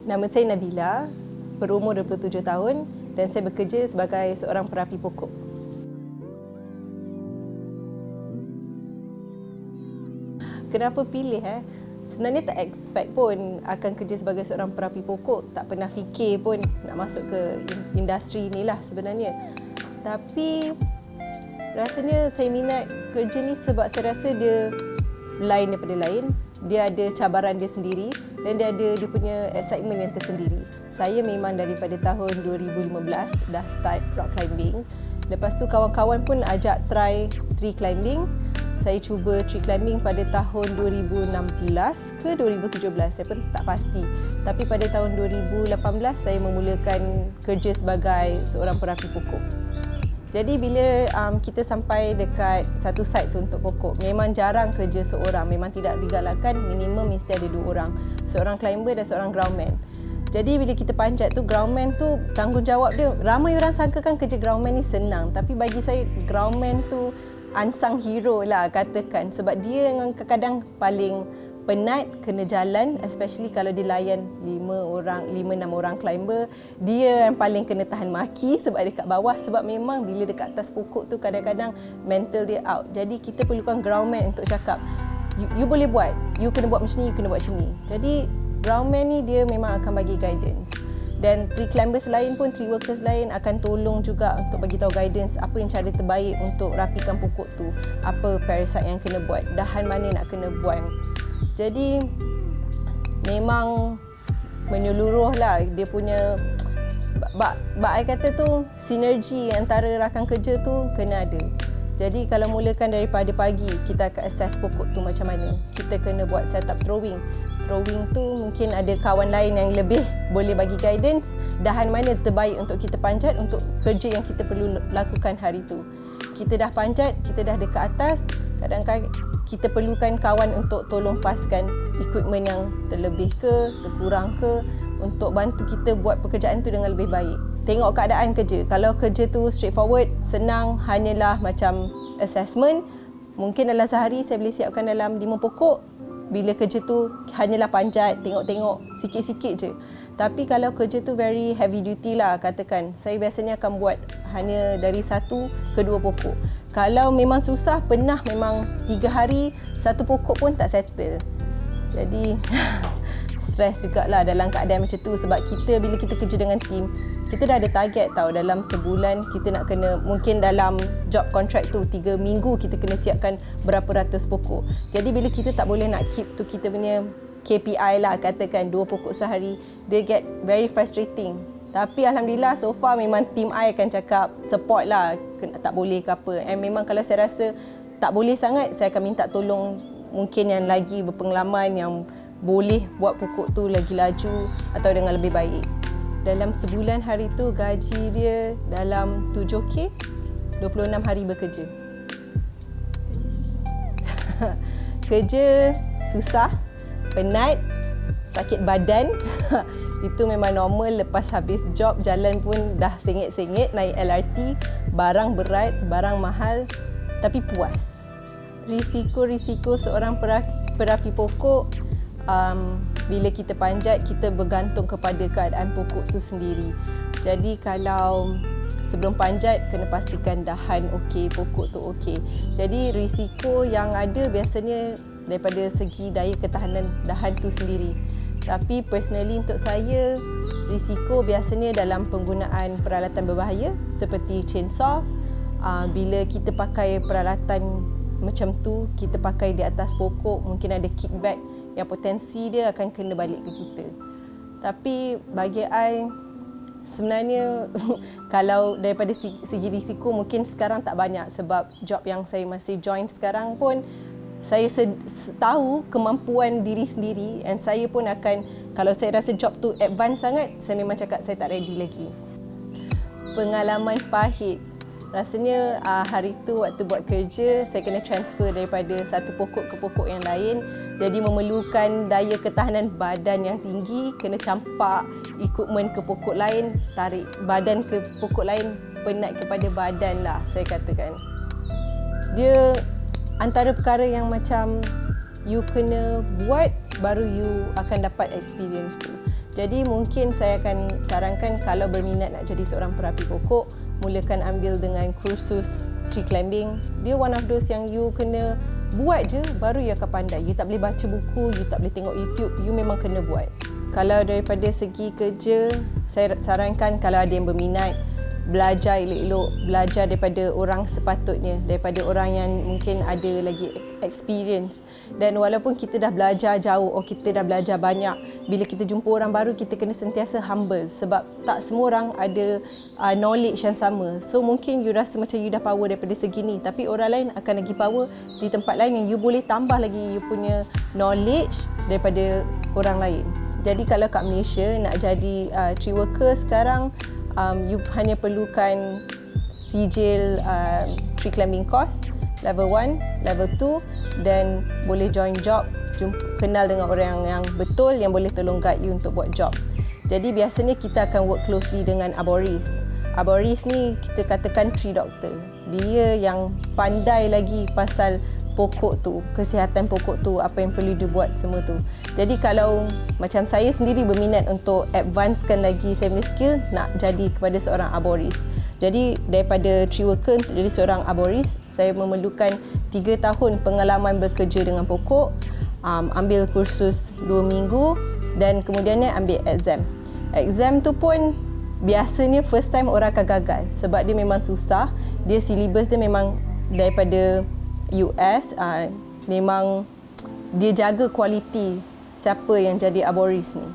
Nama saya Nabila, berumur 27 tahun dan saya bekerja sebagai seorang perapi pokok. Kenapa pilih? Sebenarnya tak expect pun akan kerja sebagai seorang perapi pokok. Tak pernah fikir pun nak masuk ke industri inilah sebenarnya. Tapi rasanya saya minat kerja ni sebab saya rasa dia lain daripada lain. Dia ada cabaran dia sendiri dan dia ada dia punya excitement yang tersendiri. Saya memang daripada tahun 2015 dah start rock climbing. Lepas tu kawan-kawan pun ajak try tree climbing. Saya cuba tree climbing pada tahun 2016 ke 2017, saya pun tak pasti. Tapi pada tahun 2018 saya memulakan kerja sebagai seorang perapi pokok. Jadi bila kita sampai dekat satu site tu untuk pokok, memang jarang kerja seorang, memang tidak digalakkan, minimum mesti ada 2 orang. Seorang climber dan seorang groundman. Jadi bila kita panjat tu, groundman tu tanggungjawab dia, ramai orang sangka kan kerja groundman ni senang, tapi bagi saya groundman tu unsung hero lah katakan, sebab dia yang kadang-kadang paling penat kena jalan, especially kalau dia layan 5-6 orang climber. Dia yang paling kena tahan maki sebab dia kat bawah, sebab memang bila dekat atas pokok tu kadang-kadang mental dia out. Jadi kita perlukan groundman untuk cakap, you boleh buat, you kena buat macam ni, you kena buat macam ni. Jadi groundman ni dia memang akan bagi guidance. Dan tree climbers lain pun, tree workers lain akan tolong juga untuk bagi tahu guidance apa yang cara terbaik untuk rapikan pokok tu, apa parasite yang kena buat, dahan mana nak kena buang. Jadi memang menyeluruh lah dia punya. I kata tu sinergi antara rakan kerja tu kena ada. Jadi kalau mulakan daripada pagi, kita akan assess pokok tu macam mana. Kita kena buat setup throwing. Throwing tu mungkin ada kawan lain yang lebih boleh bagi guidance dahan mana terbaik untuk kita panjat untuk kerja yang kita perlu lakukan hari tu. Kita dah panjat, kita dah dekat atas, kadang-kadang kita perlukan kawan untuk tolong paskan equipment yang terlebih ke, terkurang ke, untuk bantu kita buat pekerjaan tu dengan lebih baik. Tengok keadaan kerja. Kalau kerja tu straightforward, senang, hanyalah macam assessment, mungkin dalam sehari saya boleh siapkan dalam 5 pokok. Bila kerja tu hanyalah panjat, tengok-tengok sikit-sikit je. Tapi kalau kerja tu very heavy duty lah katakan, saya biasanya akan buat hanya dari 1 ke 2 pokok. Kalau memang susah, pernah memang 3 hari 1 pokok pun tak settle. Jadi stres jugalah dalam keadaan macam tu, sebab kita bila kita kerja dengan team, kita dah ada target tau, dalam sebulan kita nak kena, mungkin dalam job contract tu 3 minggu kita kena siapkan berapa ratus pokok. Jadi bila kita tak boleh nak keep tu kita punya KPI lah katakan 2 pokok sehari, dia get very frustrating. Tapi Alhamdulillah so far memang team I akan cakap support lah, tak boleh ke apa. And memang kalau saya rasa tak boleh sangat, saya akan minta tolong mungkin yang lagi berpengalaman yang boleh buat pokok tu lagi laju atau dengan lebih baik. Dalam sebulan hari tu gaji dia dalam 7K, 26 hari bekerja. Kerja susah, penat, sakit badan. Itu memang normal. Lepas habis job, jalan pun dah sengit-sengit, naik LRT, barang berat, barang mahal, tapi puas. Risiko-risiko seorang perapi pokok, bila kita panjat, kita bergantung kepada keadaan pokok tu sendiri. Jadi kalau sebelum panjat, kena pastikan dahan okey, pokok tu okey. Jadi risiko yang ada biasanya daripada segi daya ketahanan dahan tu sendiri. Tapi personally untuk saya, risiko biasanya dalam penggunaan peralatan berbahaya seperti chainsaw. Bila kita pakai peralatan macam tu, kita pakai di atas pokok, mungkin ada kickback yang potensi dia akan kena balik ke kita. Tapi bagi I, sebenarnya kalau daripada segi risiko mungkin sekarang tak banyak, sebab job yang saya masih join sekarang pun saya tahu kemampuan diri sendiri, dan saya pun akan, kalau saya rasa job tu advance sangat, saya memang cakap saya tak ready lagi. Pengalaman pahit, rasanya hari tu waktu buat kerja, saya kena transfer daripada satu pokok ke pokok yang lain. Jadi memerlukan daya ketahanan badan yang tinggi, kena campak equipment ke pokok lain, tarik badan ke pokok lain, penat kepada badan lah saya katakan. Dia antara perkara yang macam you kena buat baru you akan dapat experience tu. Jadi mungkin saya akan sarankan kalau berminat nak jadi seorang perapi pokok, mulakan ambil dengan kursus tree climbing. Dia one of those yang you kena buat je baru you akan pandai. You tak boleh baca buku, you tak boleh tengok YouTube, you memang kena buat. Kalau daripada segi kerja, saya sarankan kalau ada yang berminat, belajar elok-elok, belajar daripada orang sepatutnya, daripada orang yang mungkin ada lagi experience. Dan walaupun kita dah belajar jauh, kita dah belajar banyak, bila kita jumpa orang baru, kita kena sentiasa humble sebab tak semua orang ada knowledge yang sama. So mungkin you rasa macam you dah power daripada segi ni, tapi orang lain akan lagi power di tempat lain yang you boleh tambah lagi you punya knowledge daripada orang lain. Jadi kalau kat Malaysia nak jadi tree worker sekarang, you hanya perlukan sijil tree climbing course level 1, level 2 dan boleh join job, kenal dengan orang yang betul yang boleh tolong guide you untuk buat job. Jadi biasanya kita akan work closely dengan arborist. Arborist ni kita katakan tree doctor. Dia yang pandai lagi pasal pokok tu, kesihatan pokok tu, apa yang perlu dibuat semua tu. Jadi kalau macam saya sendiri berminat untuk advancekan lagi saya punya skill, nak jadi kepada seorang arborist. Jadi daripada tree worker untuk jadi seorang arborist, saya memerlukan 3 tahun pengalaman bekerja dengan pokok, ambil kursus 2 minggu dan kemudiannya ambil exam. Exam tu pun biasanya first time orang akan gagal sebab dia memang susah. Dia syllabus dia memang daripada US, memang dia jaga kualiti siapa yang jadi arborist ni.